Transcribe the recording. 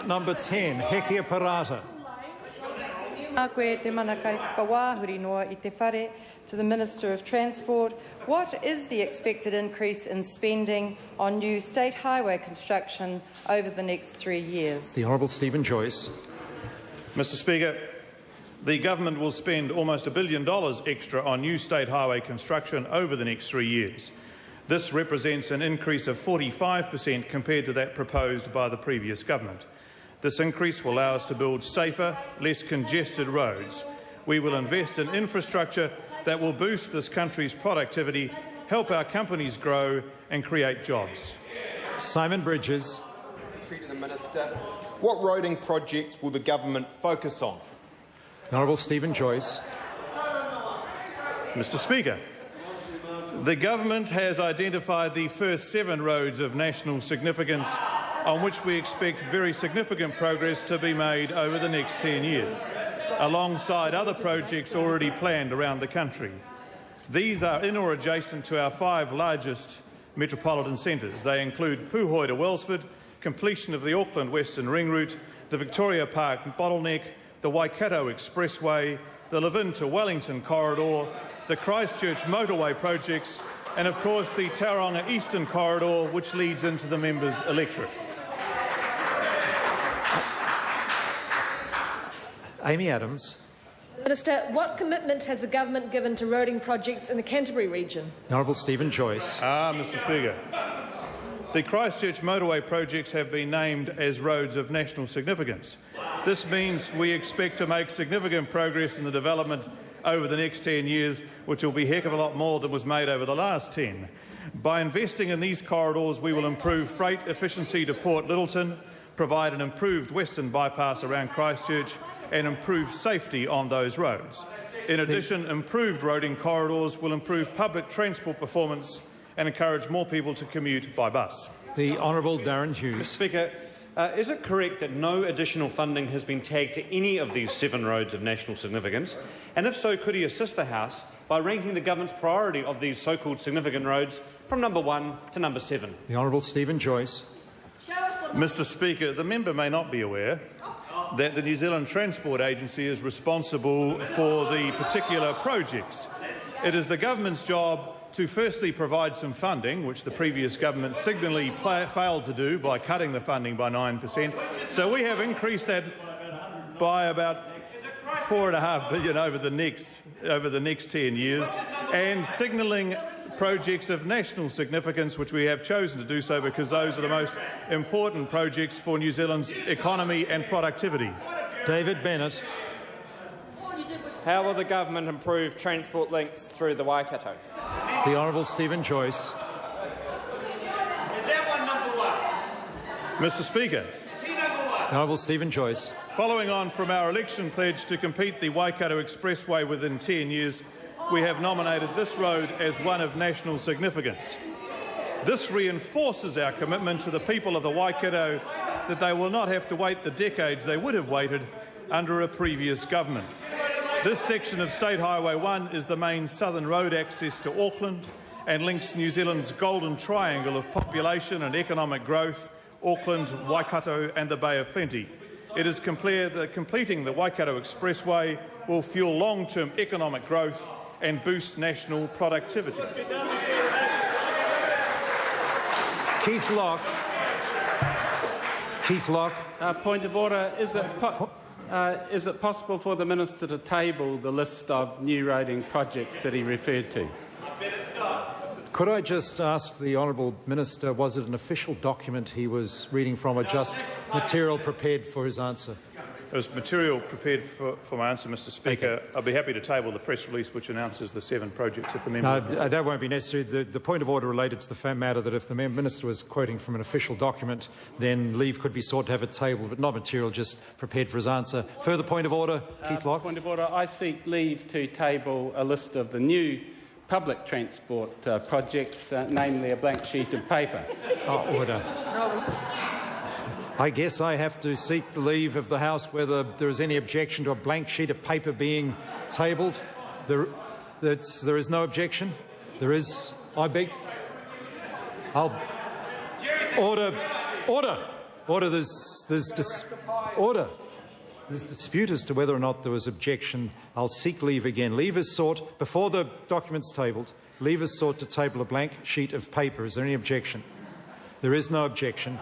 number 10, Hekia Parata. To the Minister of Transport, what is the expected increase in spending on new state highway construction over the next 3 years? The Honourable Stephen Joyce. Mr Speaker, the government will spend almost $1 billion extra on new state highway construction over the next 3 years. This represents an increase of 45% compared to that proposed by the previous government. This increase will allow us to build safer, less congested roads. We will invest in infrastructure that will boost this country's productivity, help our companies grow and create jobs. Simon Bridges. To the Minister. What roading projects will the government focus on? The Honourable Stephen Joyce. Mr Speaker, the government has identified the first 7 roads of national significance on which we expect very significant progress to be made over the next 10 years, alongside other projects already planned around the country. These are in or adjacent to our 5 largest metropolitan centres. They include Puhoi to Wellsford, completion of the Auckland Western Ring Route, the Victoria Park bottleneck, the Waikato Expressway, the Levin to Wellington corridor, the Christchurch motorway projects, and of course the Tauranga Eastern corridor, which leads into the members' electorate. Amy Adams. Minister, what commitment has the government given to roading projects in the Canterbury region? The Honourable Stephen Joyce. Mr Speaker, the Christchurch motorway projects have been named as roads of national significance. This means we expect to make significant progress in the development over the next 10 years, which will be a heck of a lot more than was made over the last 10. By investing in these corridors, we will improve freight efficiency to Port Lyttelton, provide an improved western bypass around Christchurch and improve safety on those roads. In addition, improved roading corridors will improve public transport performance and encourage more people to commute by bus. The Honourable Darren Hughes. Mr Speaker, is it correct that no additional funding has been tagged to any of these 7 roads of national significance? And if so, could he assist the House by ranking the government's priority of these so-called significant roads from number 1 to number 7? The Honourable Stephen Joyce. Mr Speaker, the member may not be aware that the New Zealand Transport Agency is responsible for the particular projects. It is the government's job to firstly provide some funding, which the previous government signally failed to do by cutting the funding by 9%. So we have increased that by about $4.5 billion over the next 10 years, and signalling projects of national significance, which we have chosen to do so because those are the most important projects for New Zealand's economy and productivity. David Bennett. How will the government improve transport links through the Waikato? The Honourable Stephen Joyce. Is that one number 1? Mr Speaker. The Honourable Stephen Joyce. Following on from our election pledge to complete the Waikato Expressway within 10 years, we have nominated this road as one of national significance. This reinforces our commitment to the people of the Waikato that they will not have to wait the decades they would have waited under a previous government. This section of State Highway 1 is the main southern road access to Auckland and links New Zealand's golden triangle of population and economic growth, Auckland, Waikato and the Bay of Plenty. It is clear that completing the Waikato Expressway will fuel long-term economic growth and boost national productivity. Keith Locke. Keith Locke. Point of order. Is it possible for the Minister to table the list of new roading projects that he referred to? Could I just ask the Honourable Minister, was it an official document he was reading from or just material prepared for his answer? It was material prepared for my answer, Mr Speaker. Okay. I'll be happy to table the press release which announces the 7 projects if the member... No, that won't be necessary. The point of order related to the matter that if the Minister was quoting from an official document, then leave could be sought to have it tabled, but not material, just prepared for his answer. Further point of order, Keith Locke. Point of order. I seek leave to table a list of the new public transport projects, namely a blank sheet of paper. Order. I guess I have to seek the leave of the House whether there is any objection to a blank sheet of paper being tabled. There is no objection. There is. I beg. Order. Order. Order. There's dispute as to whether or not there was objection. I'll seek leave again. Leave is sought before the document's tabled. Leave is sought to table a blank sheet of paper. Is there any objection? There is no objection.